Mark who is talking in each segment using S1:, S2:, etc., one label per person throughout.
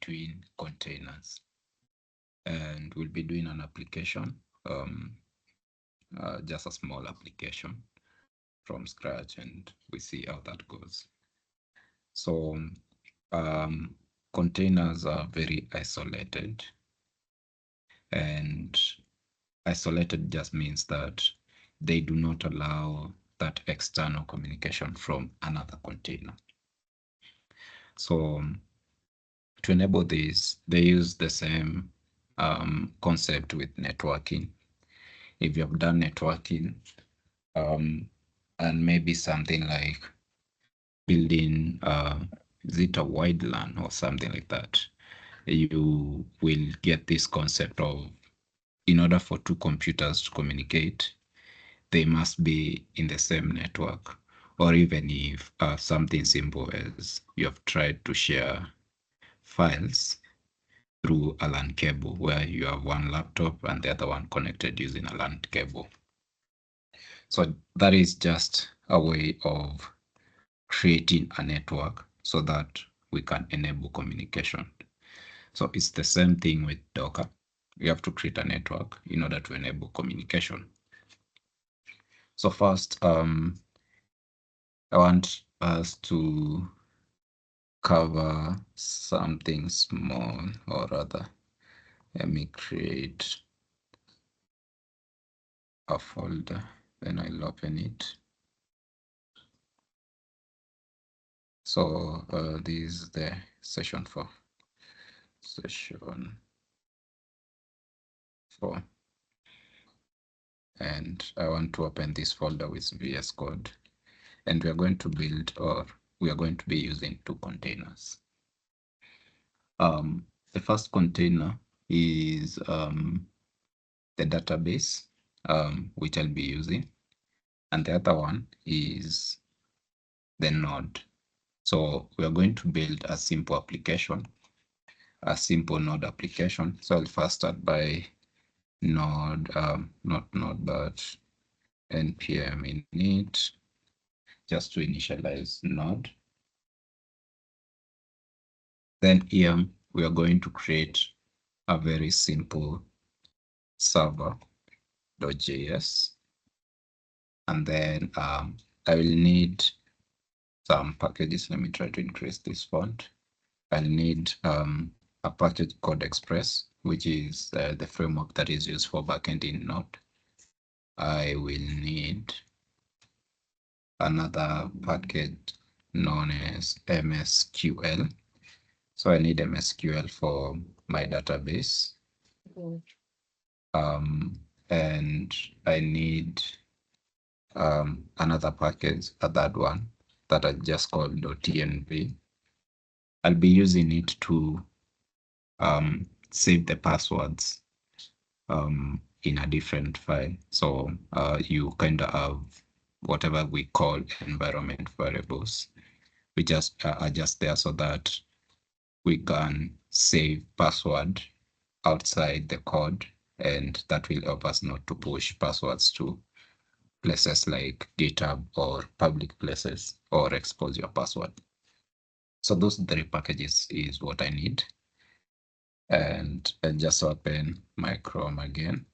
S1: between containers. And we'll be doing an application, just a small application from scratch, and we see how that goes. So containers are very isolated, and isolated just means that they do not allow that external communication from another container. So to enable this, they use the same concept with networking. If you have done networking, and maybe something like building, is it a wide LAN or something like that, you will get this concept of, in order for two computers to communicate, they must be in the same network. Or even if something simple as you have tried to share files through a LAN cable, where you have one laptop and the other one connected using a LAN cable. So that is just a way of creating a network so that we can enable communication. So it's the same thing with Docker. You have to create a network in order to enable communication. So first, I want us to cover something small, or rather, let me create a folder, then I'll open it. So this is the session 4. And I want to open this folder with VS Code, and we are going to build, or we are going to be using two containers. The first container is the database, which I'll be using, and the other one is the node. So we are going to build a simple application, a simple node application. So I'll first start by node, not node, but npm init, just to initialize node. Then here we are going to create a very simple server.js. And then I will need some packages. Let me try to increase this font. I'll need a package called Express, which is the framework that is used for backend in Node. I will need another package known as MSQL. So I need MSQL for my database. And I need another package, a third one, that I just called .env. I'll be using it to save the passwords in a different file. So you kind of have whatever we call environment variables. We just are just there so that we can save password outside the code, and that will help us not to push passwords to places like GitHub or public places, or expose your password. So those 3 packages is what I need. And I'll just open my Chrome again.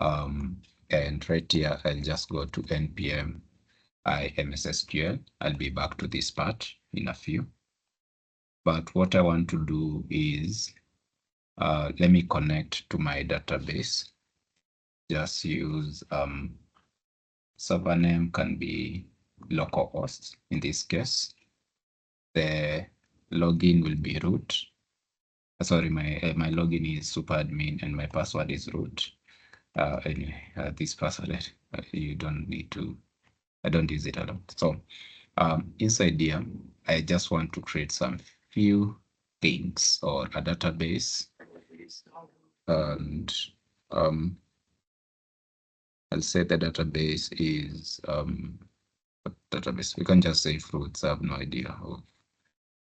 S1: And right here, I'll just go to npm imsSQL. I'll be back to this part in a few. But what I want to do is, let me connect to my database. Just use server name can be localhost in this case. The login will be root. Sorry, my login is superadmin and my password is root. Anyway, this password, you don't need to, I don't use it a lot. So inside here, I just want to create some few things, or a database. And I'll say the database is, database, we can just say fruits. I have no idea of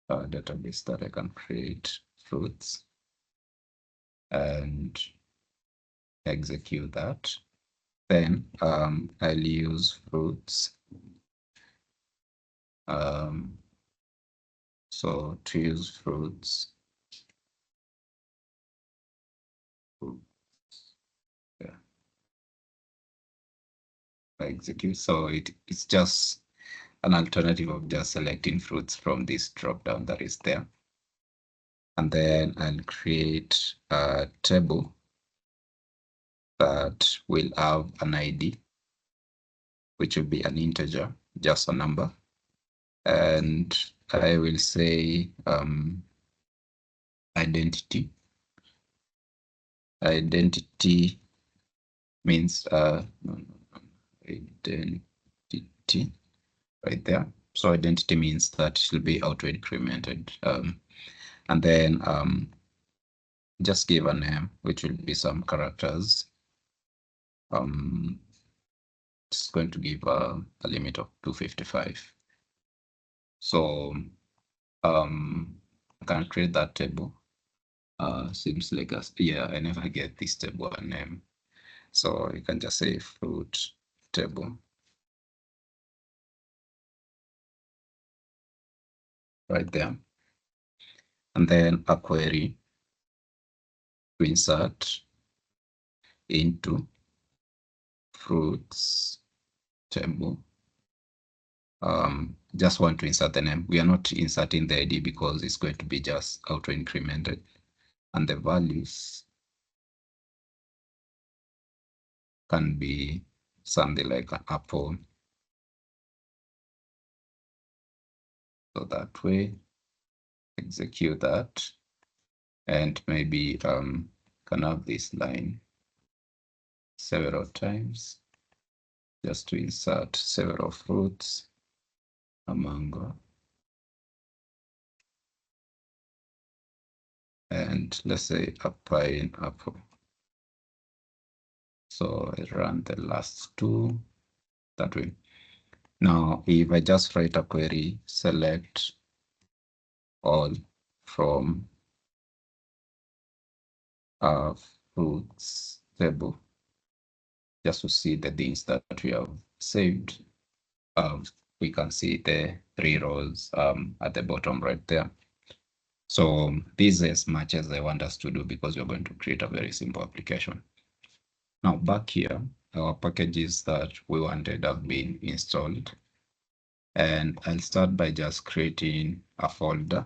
S1: a database that I can create fruits, and execute that. Then I'll use fruits So to use fruits, yeah, I execute. So it's just an alternative of just selecting fruits from this drop down that is there. And then I'll create a table that will have an ID, which will be an integer, just a number. And I will say identity. Identity means identity right there. So identity means that it will be auto incremented. And then just give a name, which will be some characters. It's going to give a limit of 255. So I can create that table. Seems like yeah, I never get this table a name. So you can just say fruit table right there. And then a query to insert into fruits table. Just want to insert the name. We are not inserting the ID because it's going to be just auto incremented. And the values can be something like an apple. So that way, execute that, and maybe can have this line several times just to insert several fruits, a mango, and let's say a pineapple. So I run the last two that way. Now, if I just write a query, select all from a fruits table, just to see the things that we have saved. We can see the 3 rows at the bottom right there. So this is as much as I want us to do because we're going to create a very simple application. Now back here, our packages that we wanted have been installed. And I'll start by just creating a folder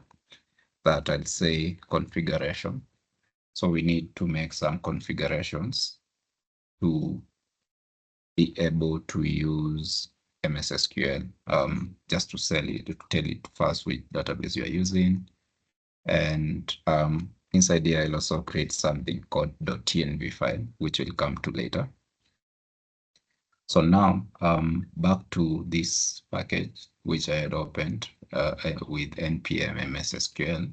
S1: that I'll say configuration. So we need to make some configurations to be able to use MS SQL, just to tell it first which database you are using. And inside here, I'll also create something called .tnv file, which we'll come to later. So now back to this package, which I had opened with npm MS SQL.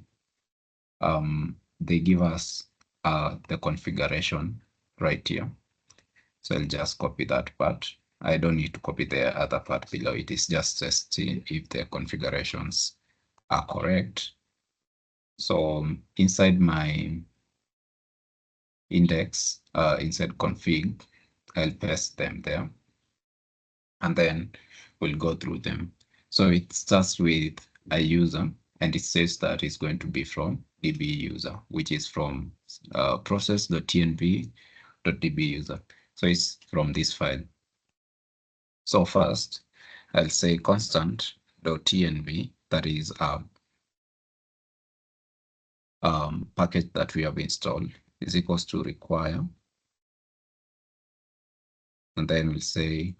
S1: They give us the configuration right here. So I'll just copy that part. I don't need to copy the other part below. It is just testing if the configurations are correct. So inside my index, inside config, I'll paste them there. And then we'll go through them. So it starts with a user, and it says that it's going to be from db user, which is from process.tnv.db user. So it's from this file. So first, I'll say constant.tnv, that is a package that we have installed, is equals to require. And then we'll say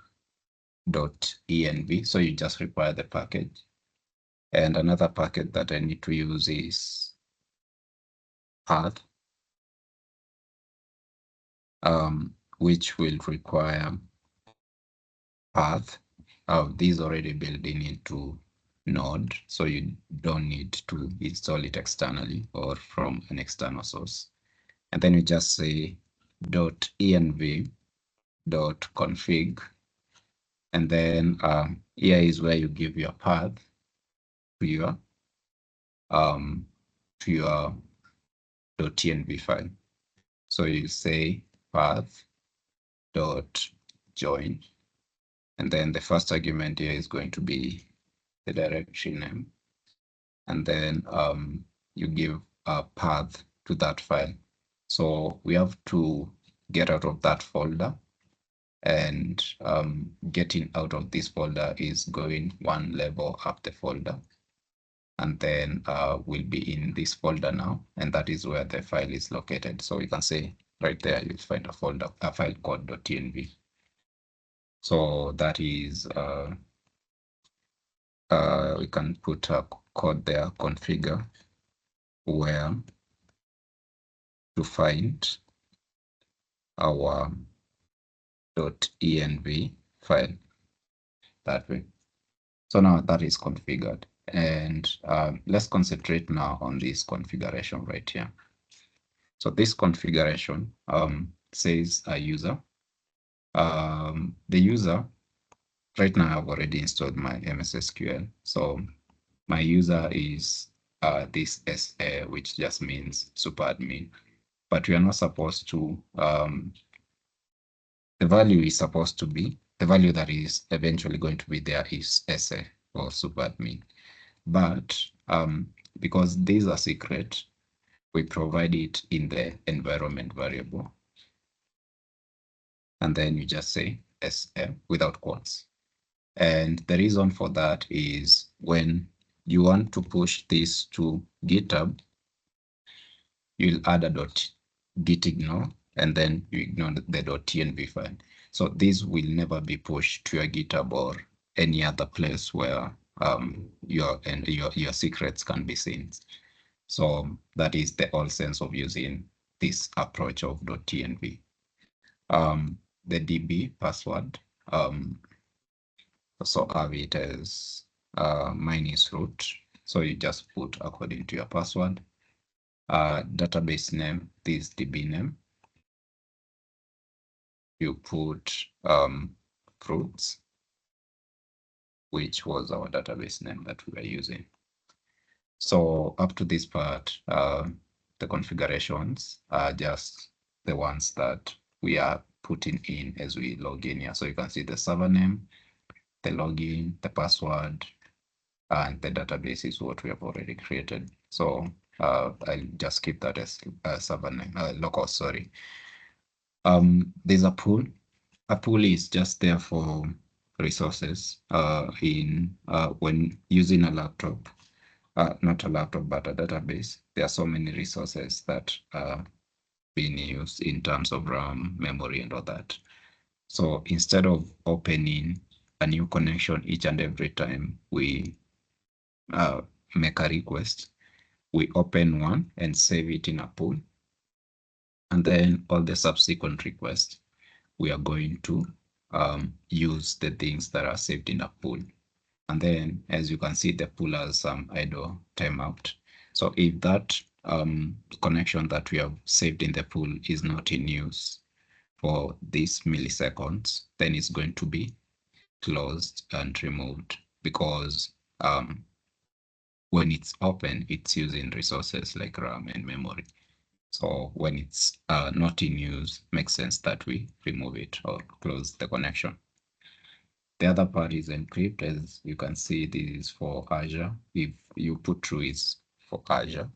S1: .env. So you just require the package. And another package that I need to use is path, which will require path. These already built into Node, so you don't need to install it externally or from an external source. And then you just say .env.config, and then here is where you give your path to your .tnv file. So you say path dot join, and then the first argument here is going to be the directory name. and then you give a path to that file. So we have to get out of that folder, and getting out of this folder is going one level up the folder, and then we'll be in this folder now, and that is where the file is located. So we can say right there you'll find a folder, a file called .tnv. So that is we can put a code there, configure where to find our .env file, that way. So now that is configured, and let's concentrate now on this configuration right here. So this configuration says a user. The user, right now I've already installed my MS SQL. So my user is this SA, which just means super admin. But we are not supposed to, the value is supposed to be, the value that is eventually going to be there is SA or super admin. But because these are secret, we provide it in the environment variable. And then you just say SA without quotes. And the reason for that is when you want to push this to GitHub, you'll add a .gitignore, and then you ignore the .tnv file. So this will never be pushed to your GitHub or any other place where your secrets can be seen. So that is the whole sense of using this approach of .tnv. The DB password, so have it as mine is root. So you just put according to your password. Database name, this DB name. You put fruits, which was our database name that we were using. So up to this part, the configurations are just the ones that we are putting in as we log in here. So you can see the server name, the login, the password, and the database is what we have already created. So I'll just keep that as server name, local, sorry. There's a pool. A pool is just there for resources when using a laptop. Not a laptop, but a database. There are so many resources that are being used in terms of RAM, memory, and all that. So instead of opening a new connection each and every time we make a request, we open one and save it in a pool. And then all the subsequent requests, we are going to use the things that are saved in a pool. And then, as you can see, the pool has some idle timeout. So if that connection that we have saved in the pool is not in use for these milliseconds, then it's going to be closed and removed, because when it's open, it's using resources like RAM and memory. So when it's not in use, makes sense that we remove it or close the connection. The other part is encrypt. As you can see, this is for Azure. If you put true, it's for Azure.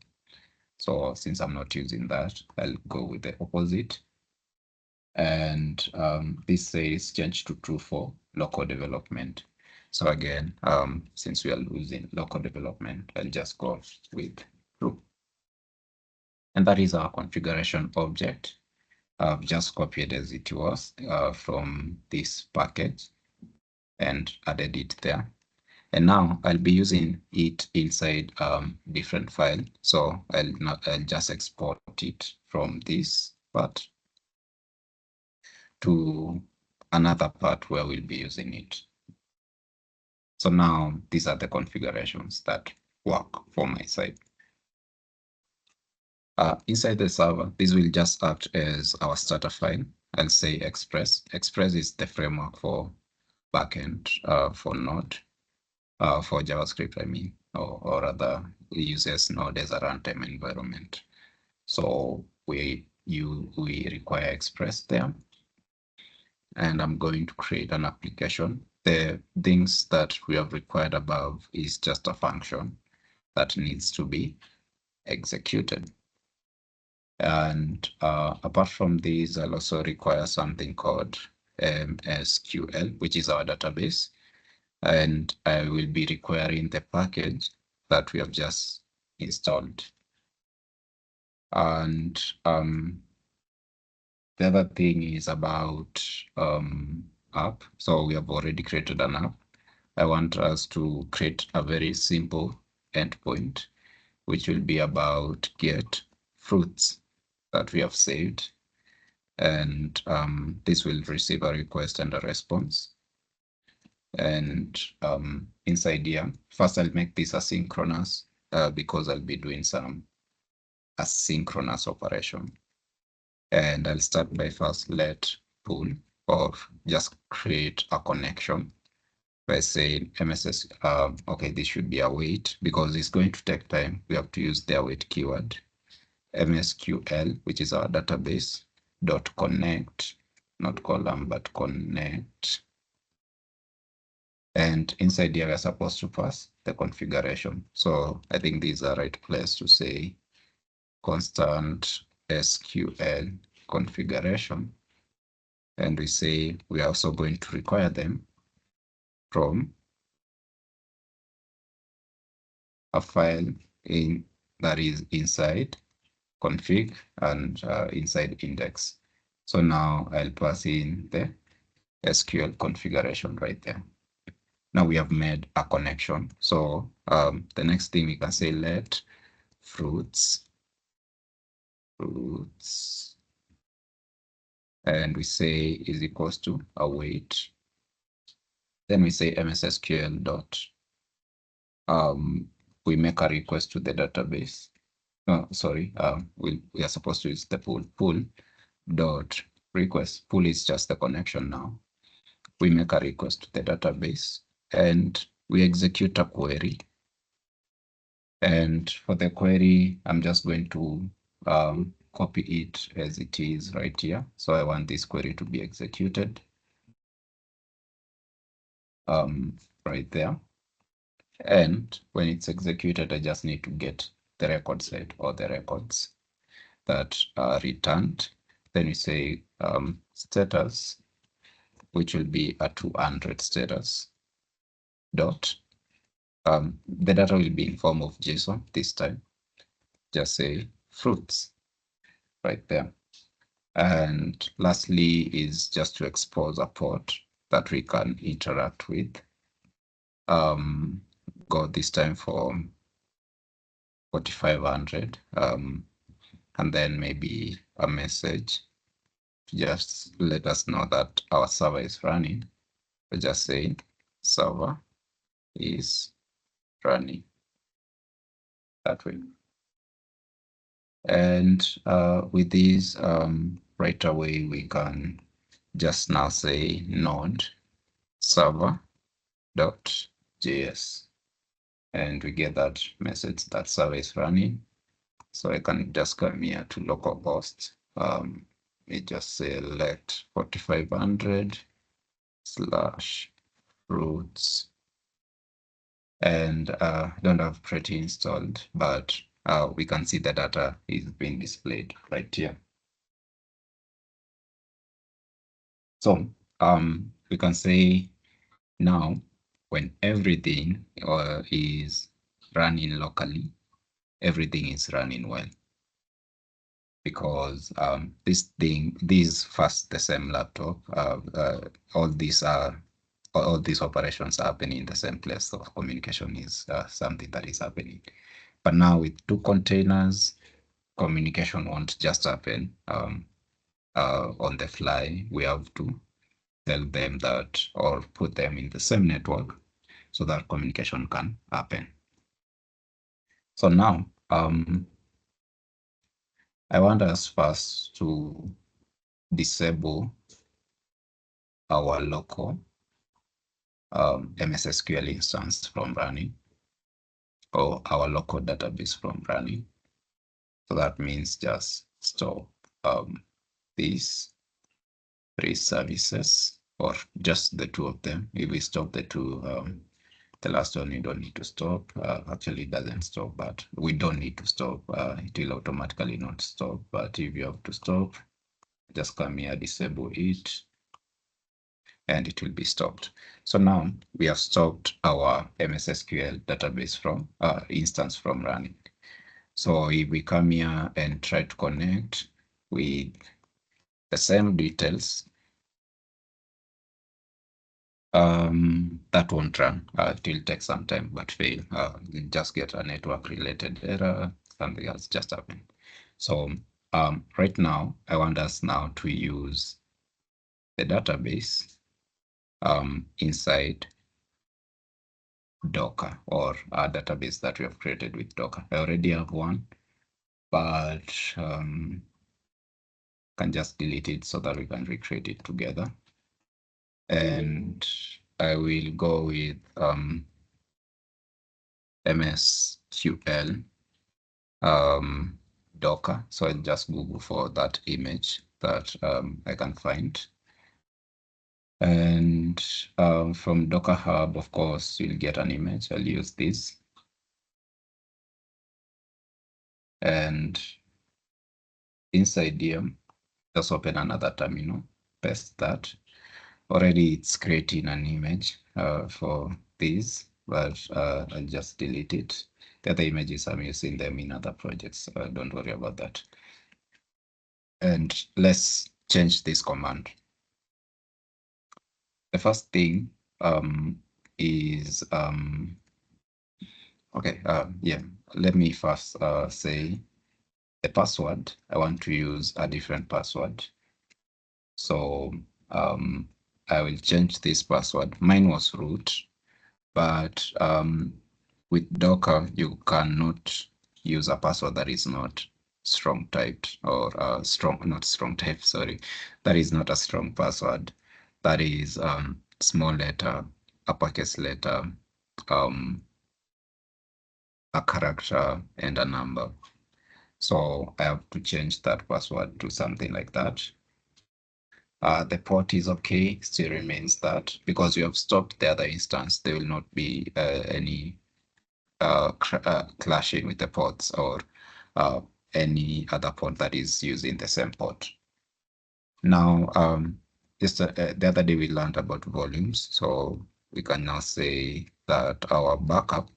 S1: So since I'm not using that, I'll go with the opposite. And this says change to true for local development. So again, since we are using local development, I'll just go with true. And that is our configuration object. I've just copied as it was from this package and added it there. And now I'll be using it inside different file. So I'll just export it from this part to another part where we'll be using it. So now these are the configurations that work for my side. Inside the server, this will just act as our starter file. I'll say Express. Express is the framework for backend for Node, for JavaScript, I mean, or rather uses Node as a runtime environment. So we require Express there. And I'm going to create an application. The things that we have required above is just a function that needs to be executed. And apart from these, I'll also require something called MSQL, which is our database. And I will be requiring the package that we have just installed. And the other thing is about app. So we have already created an app. I want us to create a very simple endpoint, which will be about get fruits that we have saved. And this will receive a request and a response. And inside here, first I'll make this asynchronous because I'll be doing some asynchronous operation. And I'll start by first let pull or just create a connection by saying MSS, okay, this should be await because it's going to take time. We have to use the await keyword. MSQL, which is our database, dot connect, not column, but connect. And inside here, we're supposed to pass the configuration. So I think these are the right place to say constant SQL configuration. And we say we are also going to require them from a file that is inside config and inside index. So now I'll pass in the SQL configuration right there. Now we have made a connection. So the next thing we can say let fruits, and we say is equals to await. Then we say MSSQL dot, we make a request to the database. No, sorry, we are supposed to use the pull dot request. Pull is just the connection now. We make a request to the database and we execute a query. And for the query, I'm just going to copy it as it is right here. So I want this query to be executed right there. And when it's executed, I just need to get the record set or the records that are returned. Then we say status, which will be a 200 status dot. The data will be in form of JSON this time. Just say fruits right there. And lastly is just to expose a port that we can interact with. Go this time for 4500, and then maybe a message to just let us know that our server is running. We just say server is running that way. And with these, right away, we can just now say node server.js. And we get that message that server is running. So I can just come here to localhost. We just select 4500 slash roots. And don't have pretty installed, but we can see the data is being displayed right here. So we can say now when everything is running locally, everything is running well. Because these first the same laptop, all these operations are happening in the same place. So communication is something that is happening. But now with two containers, communication won't just happen on the fly. We have to tell them that or put them in the same network so that communication can happen. So now I want us first to disable our local MSSQL instance from running, or our local database from running. So that means just stop these three services, or just the two of them. If we stop the two The last one you don't need to stop. Actually, it doesn't stop, but we don't need to stop. It will automatically not stop. But if you have to stop, just come here, disable it, and it will be stopped. So now we have stopped our MS SQL database from instance from running. So if we come here and try to connect with the same details, that won't run. It will take some time, but fail. You just get a network related error, something else just happened. So right now, I want us now to use the database inside Docker, or a database that we have created with Docker. I already have one, but can just delete it so that we can recreate it together. And I will go with MSQL Docker. So I'll just Google for that image that I can find. And from Docker Hub, of course, you'll get an image. I'll use this. And inside here, just open another terminal, paste that. Already it's creating an image for this, but I'll just delete it. The other images, I'm using them in other projects. Don't worry about that. And let's change this command. The first thing is, okay, yeah, let me first say the password. I want to use a different password. So I will change this password. Mine was root, but with Docker, you cannot use a password that is not strong typed, or not strong typed, sorry. That is not a strong password. That is small letter, uppercase letter, a character, and a number. So I have to change that password to something like that. The port is okay, still remains that. Because you have stopped the other instance, there will not be any clashing with the ports, or any other port that is using the same port. Now, just the other day we learned about volumes, so we can now say that our backup,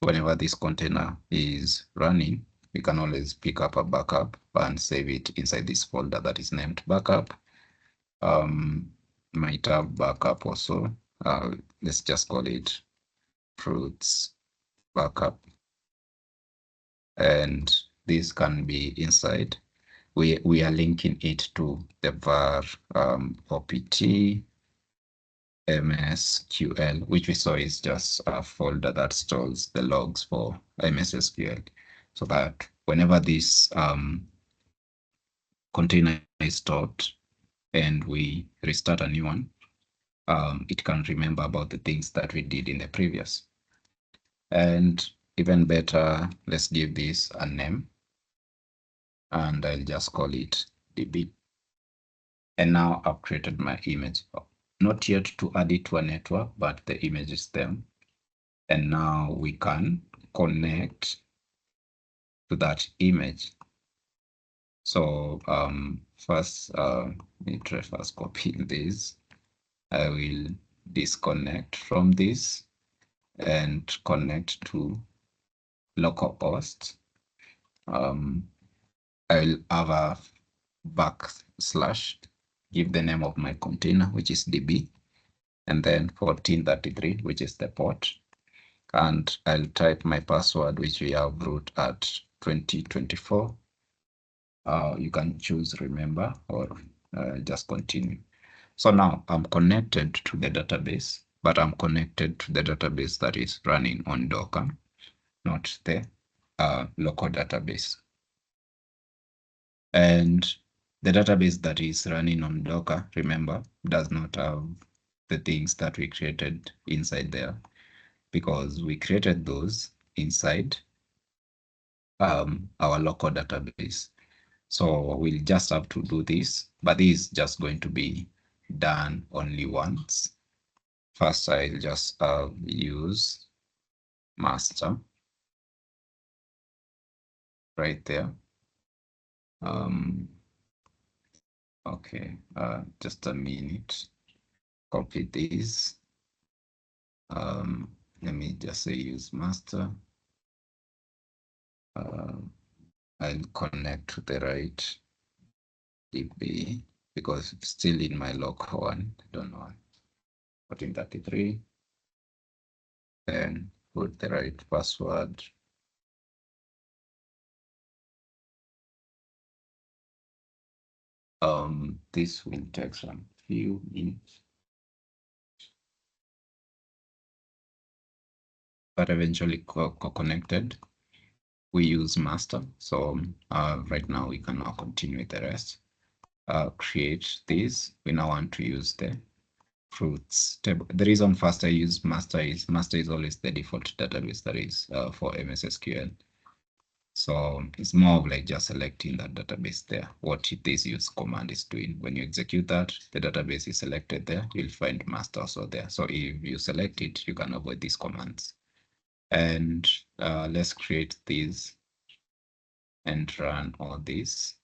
S1: whenever this container is running, we can always pick up a backup and save it inside this folder that is named backup. Might have backup also. Let's just call it fruits backup. And this can be inside. We are linking it to the var opt MSQL, which we saw is just a folder that stores the logs for MS SQL, so that whenever this container is stopped and we restart a new one, it can remember about the things that we did in the previous. And even better, let's give this a name, and I'll just call it DB. And now I've created my image. Not yet to add it to a network, but the image is there. And now we can connect to that image. So first, let me try first copying this. I will disconnect from this and connect to localhost. I will have a backslash, give the name of my container, which is DB, and then 1433, which is the port. And I'll type my password, which we have root at 2024. You can choose remember, or just continue. So now I'm connected to the database, but I'm connected to the database that is running on Docker, not the local database. And the database that is running on Docker, remember, does not have the things that we created inside there, because we created those inside our local database. So we'll just have to do this, but this is just going to be done only once. First, I'll just use master right there. Okay, just a minute. Copy this. Let me just say use master. I'll connect to the right DB because it's still in my local one. I don't know. 1433. Then put the right password. This will take some few minutes, but eventually connected. We use master. So right now we can now continue with the rest. Create this. We now want to use the fruits table. The reason first I use master is always the default database that is for MS SQL. So it's more of like just selecting that database there. What this use command is doing. When you execute that, the database is selected there. You'll find master also there. So if you select it, you can avoid these commands. And let's create these and run all this.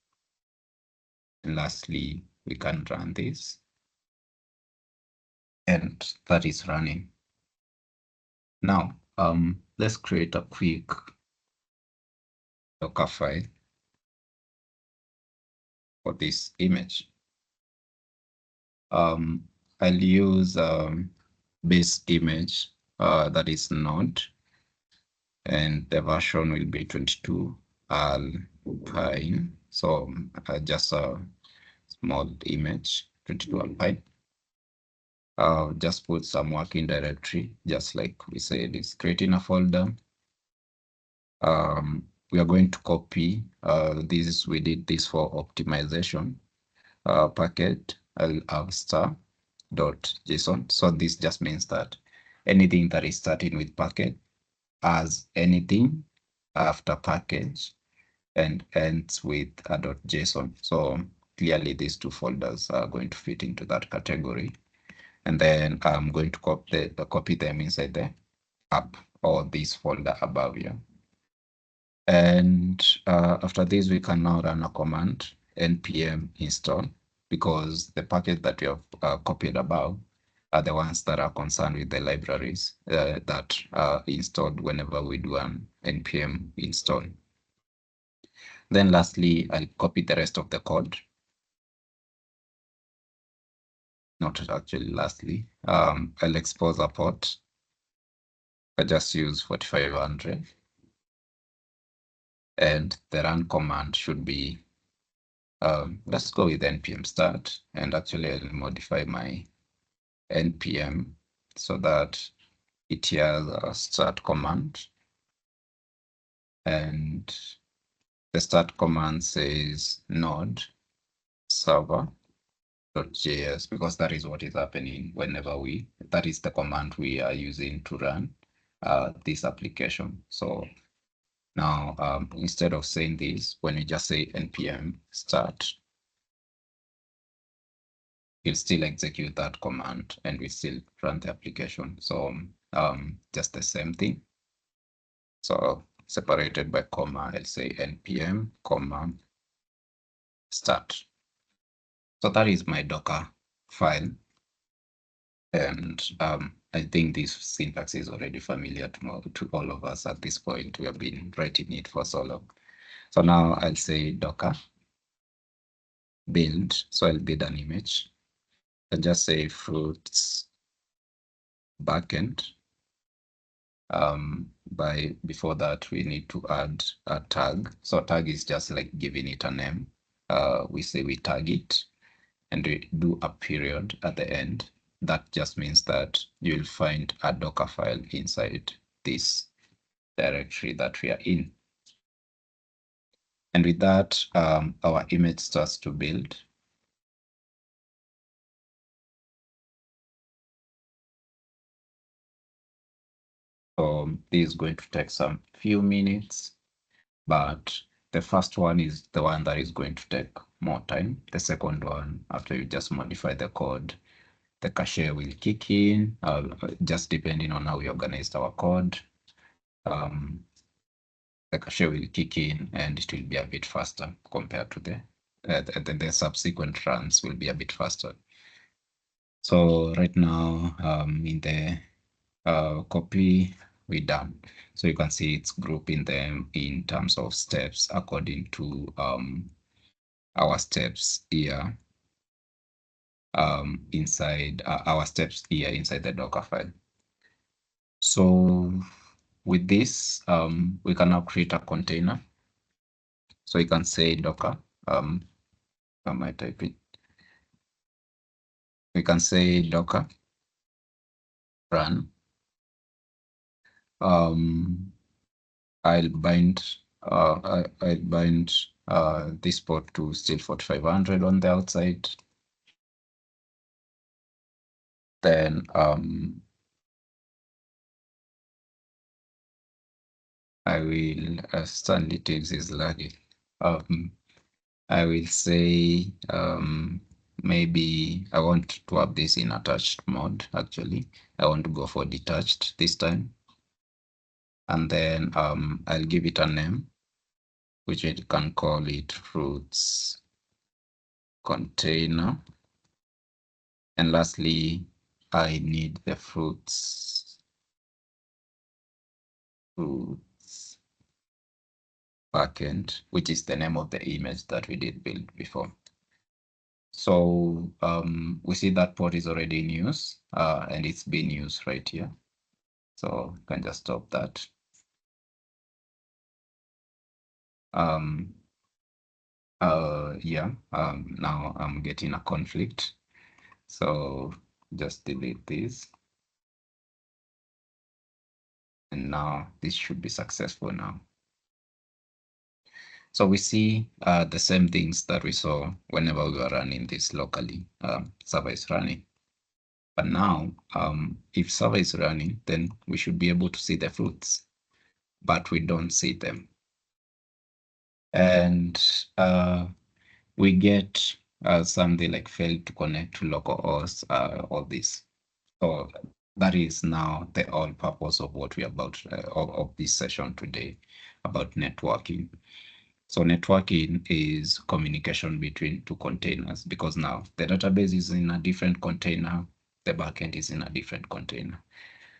S1: And lastly, we can run this. And that is running. Now, let's create a quick Docker file for this image. I'll use base image that is Node, and the version will be 22 Alpine. So just a small image, 22 Alpine. Just put some working directory, just like we said, it's creating a folder. We are going to copy this. We did this for optimization. Packet I'll have star.json. So this just means that anything that is starting with packet has anything after package and ends with a .json. So clearly these two folders are going to fit into that category. And then I'm going to copy them inside the app or this folder above here. And after this, we can now run a command npm install, because the packets that we have copied above are the ones that are concerned with the libraries that are installed whenever we do an npm install. Then lastly, I'll copy the rest of the code. Not actually lastly, I'll expose a port. I just use 4500. And the run command should be, let's go with npm start, and actually I'll modify my npm so that it has a start command, and the start command says node server.js, because that is what is happening whenever that is the command we are using to run this application. So now instead of saying this, when we just say npm start, you'll still execute that command and we still run the application. So just the same thing. So separated by comma, I'll say npm comma start. So that is my Docker file. And I think this syntax is already familiar to all of us at this point. We have been writing it for so long. So now I'll say Docker build. So I'll build an image. I'll just say fruits backend. Before that, we need to add a tag. So tag is just like giving it a name. We say we tag it, and we do a period at the end. That just means that you'll find a Docker file inside this directory that we are in. And with that, our image starts to build. So this is going to take some few minutes, but the first one is the one that is going to take more time. The second one, after you just modify the code, the cache will kick in, just depending on how we organized our code. The cache will kick in and it will be a bit faster compared to the subsequent runs will be a bit faster. So right now, in the copy, we're done. So you can see it's grouping them in terms of steps according to our steps here inside our steps here inside the Docker file. So with this, we can now create a container. So you can say Docker, I might type it. We can say Docker run. I'll bind this port to still 4500 on the outside. Then I will Stanley Tibbs is lagging. I will say maybe I want to have this in attached mode. Actually, I want to go for detached this time. And then I'll give it a name, which I can call it fruits container. And lastly, I need the fruits backend, which is the name of the image that we did build before. So we see that port is already in use and it's being used right here. So you can just stop that. Now I'm getting a conflict. So just delete this. And now this should be successful now. So we see the same things that we saw whenever we were running this locally. Server is running. But now, if server is running, then we should be able to see the fruits, but we don't see them. And we get something like failed to connect to localhost, all this. So that is now the all purpose of what we are about of this session today about networking. So networking is communication between two containers because now the database is in a different container, the backend is in a different container.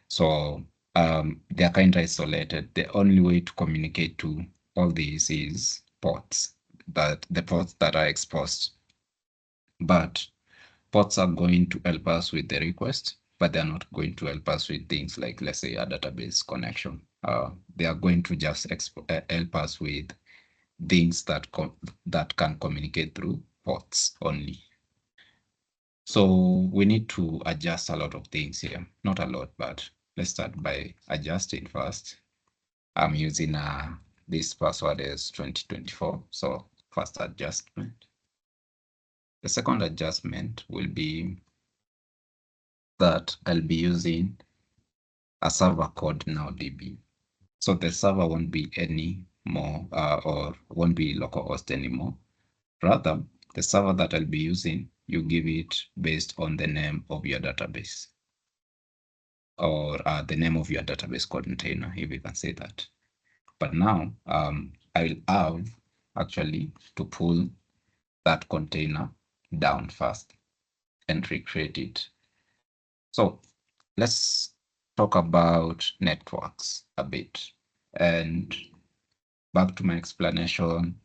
S1: So they are kind of isolated. The only way to communicate to all these is ports, the ports that are exposed. But ports are going to help us with the request, but they're not going to help us with things like, let's say, a database connection. They are going to just help us with things that can communicate through ports only. So we need to adjust a lot of things here. Not a lot, but let's start by adjusting first. I'm using this password is 2024. So first adjustment. The second adjustment will be that I'll be using a server called nowdb. So the server won't be any more or won't be localhost anymore. Rather, the server that I'll be using, you give it based on the name of your database or the name of your database container, if you can say that. But now I'll have actually to pull that container down first and recreate it. So let's talk about networks a bit. And back to my explanation,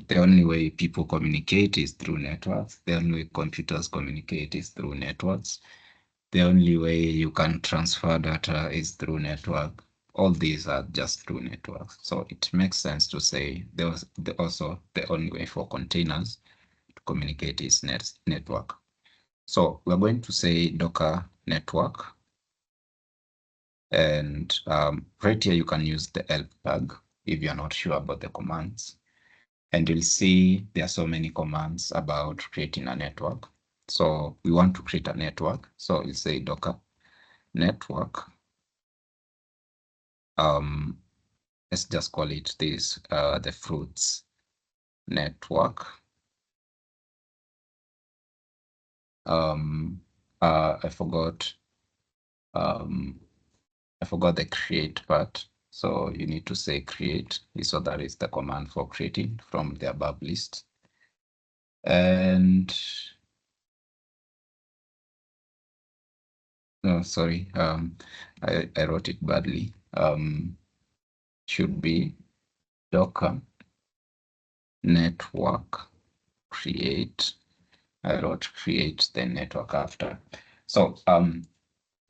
S1: the only way people communicate is through networks. The only way computers communicate is through networks. The only way you can transfer data is through network. All these are just through networks. So it makes sense to say also the only way for containers to communicate is network. So we're going to say Docker network. And right here, you can use the help tag if you're not sure about the commands. And you'll see there are so many commands about creating a network. So we want to create a network. So we'll say Docker network. Let's just call it this, the fruits network. I forgot the create part. So you need to say create. So that is the command for creating from the above list. And no, sorry, I wrote it badly. Should be Docker network create. I wrote create the network after. So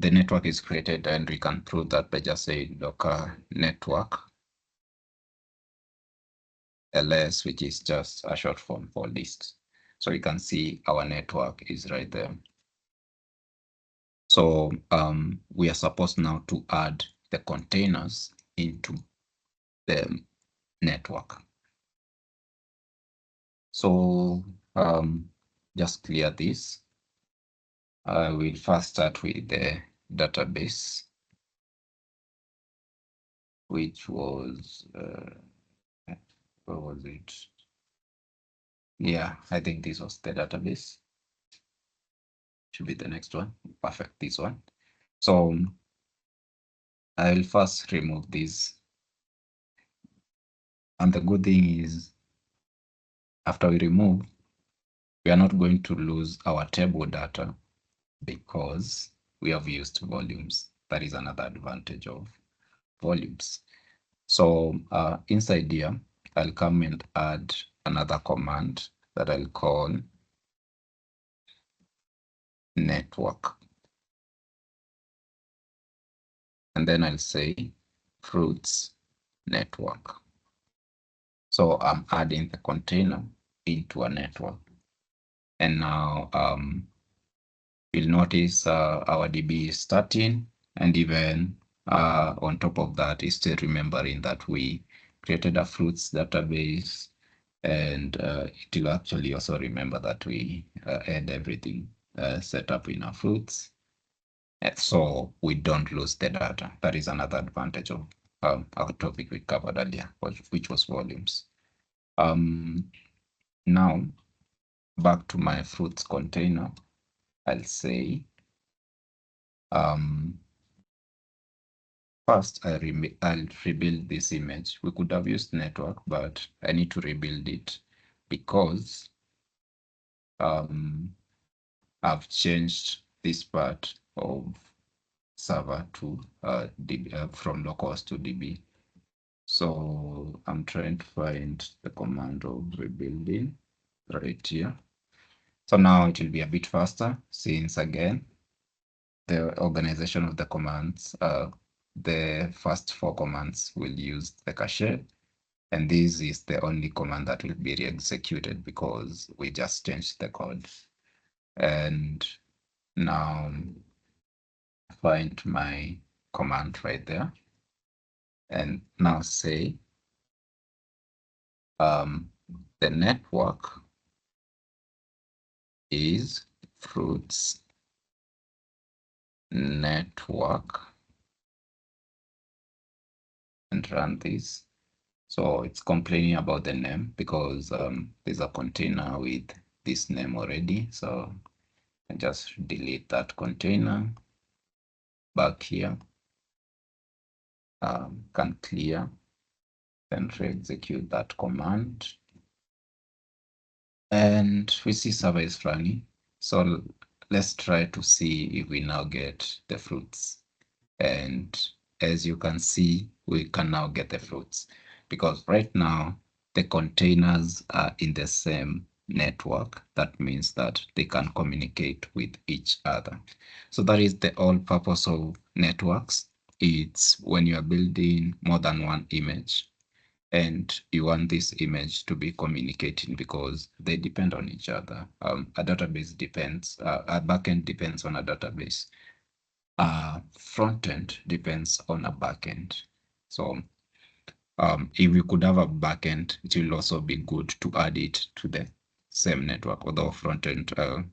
S1: the network is created, and we can prove that by just saying Docker network ls, which is just a short form for list. So you can see our network is right there. So we are supposed now to add the containers into the network. So just clear this. We'll first start with the database, which was, where was it? Yeah, I think this was the database. Should be the next one. Perfect, this one. So I'll first remove this. And the good thing is, after we remove, we are not going to lose our table data because we have used volumes. That is another advantage of volumes. So inside here, I'll come and add another command that I'll call network. And then I'll say fruits network. So I'm adding the container into a network. And now you'll notice our DB is starting, and even on top of that is still remembering that we created a fruits database, and it will actually also remember that we had everything set up in our fruits. So we don't lose the data. That is another advantage of our topic we covered earlier, which was volumes. Now, back to my fruits container, I'll say, first I'll rebuild this image. We could have used network, but I need to rebuild it because I've changed this part of server to DB, from localhost to DB. So I'm trying to find the command of rebuilding right here. So now it will be a bit faster since, again, the organization of the commands, the first 4 commands will use the cache, and this is the only command that will be re-executed because we just changed the code. And now find my command right there, and now say the network is fruits network, and run this. So it's complaining about the name because there's a container with this name already. So I just delete that container. Back here, can clear, then re-execute that command. And we see server is running. So let's try to see if we now get the fruits. And as you can see, we can now get the fruits because right now the containers are in the same network. That means that they can communicate with each other. So that is the whole purpose of networks. It's when you are building more than one image and you want this image to be communicating because they depend on each other. A database depends, a backend depends on a database. Front end depends on a backend. So if we could have a backend, it will also be good to add it to the same network, although front end,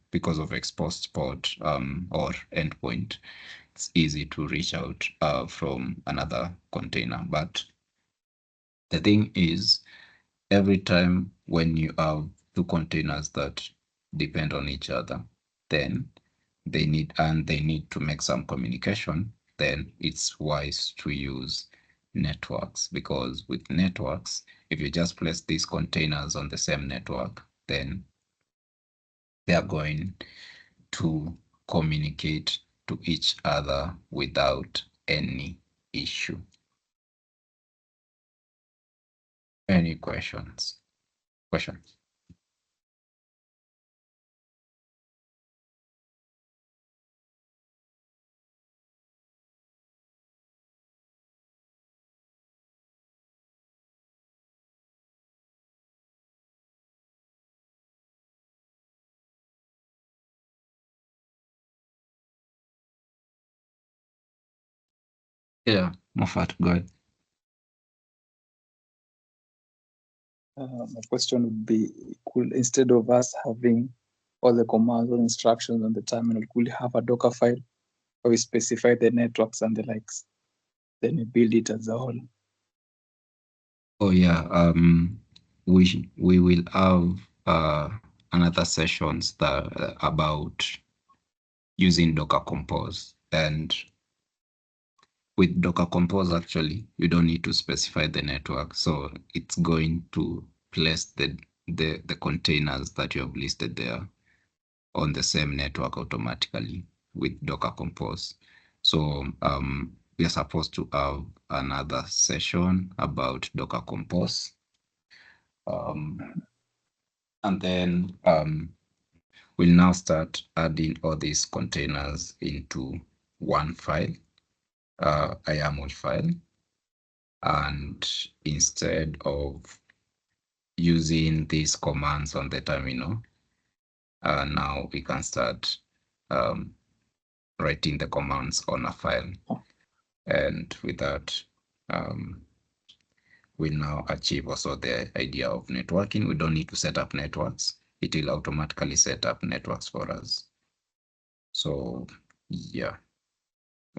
S1: because of exposed port or endpoint, it's easy to reach out from another container. But the thing is, every time when you have 2 containers that depend on each other, then they need to make some communication, then it's wise to use networks, because with networks, if you just place these containers on the same network, then they are going to communicate to each other without any issue. Any questions? Questions? Yeah, Moffat, go ahead.
S2: My question would be, could, instead of us having all the commands or instructions on the terminal, could we have a Docker file where we specify the networks and the likes, then we build it as a whole?
S1: Oh yeah, we will have another sessions that about using Docker Compose, and with Docker Compose, actually, you don't need to specify the network, so it's going to place the containers that you have listed there on the same network automatically with Docker Compose. So we are supposed to have another session about Docker Compose. And then we'll now start adding all these containers into one file, a YAML file. And instead of using these commands on the terminal, now we can start writing the commands on a file. And with that, we'll now achieve also the idea of networking. We don't need to set up networks. It will automatically set up networks for us. So yeah,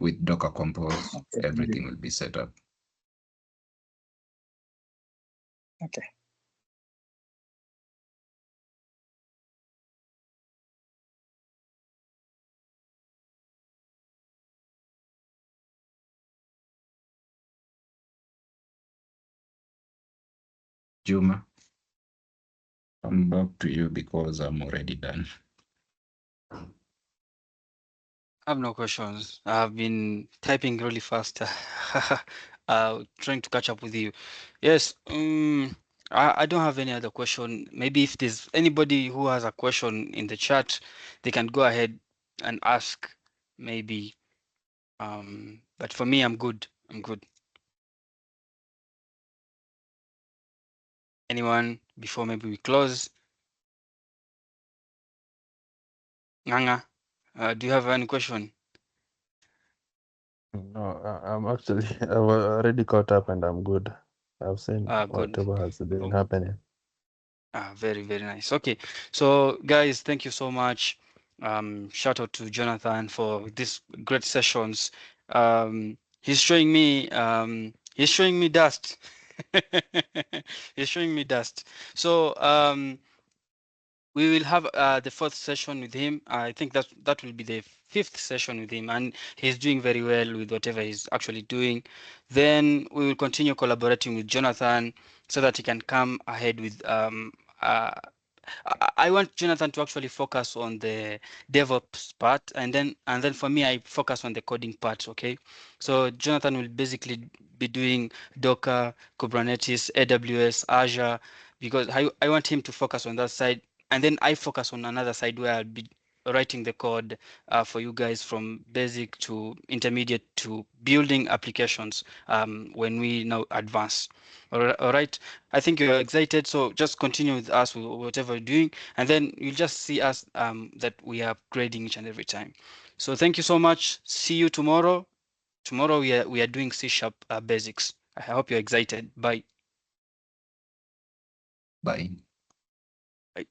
S1: with Docker Compose,
S2: Okay,
S1: everything will be set up.
S2: okay.
S1: Juma, I'm back to you because I'm already done.
S3: I have no questions. I've been typing really fast, trying to catch up with you. Yes, I don't have any other question. Maybe if there's anybody who has a question in the chat, they can go ahead and ask. Maybe, but for me, I'm good. I'm good. Anyone before maybe we close? Nganga, do you have any question?
S4: No, I'm actually I've already caught up and I'm good. I've seen
S3: Good.
S4: whatever has been
S3: Oh.
S4: happening.
S3: Very, very nice. Okay, so guys, thank you so much. Shout out to Jonathan for these great sessions. He's showing me dust. He's showing me dust. So we will have the fourth session with him. I think that will be the fifth session with him, and he's doing very well with whatever he's actually doing. Then we will continue collaborating with Jonathan so that he can come ahead with I want Jonathan to actually focus on the DevOps part, and then for me, I focus on the coding part. Okay, so Jonathan will basically be doing Docker, Kubernetes, AWS, Azure, because I want him to focus on that side, and then I focus on another side where I'll be writing the code for you guys from basic to intermediate to building applications when we now advance. All right. I think you're excited, so just continue with us with whatever you're doing, and then you'll just see us that we are grading each and every time. So thank you so much. See you tomorrow. Tomorrow we are doing C# basics. I hope you're excited. Bye.
S1: Bye.
S3: Bye.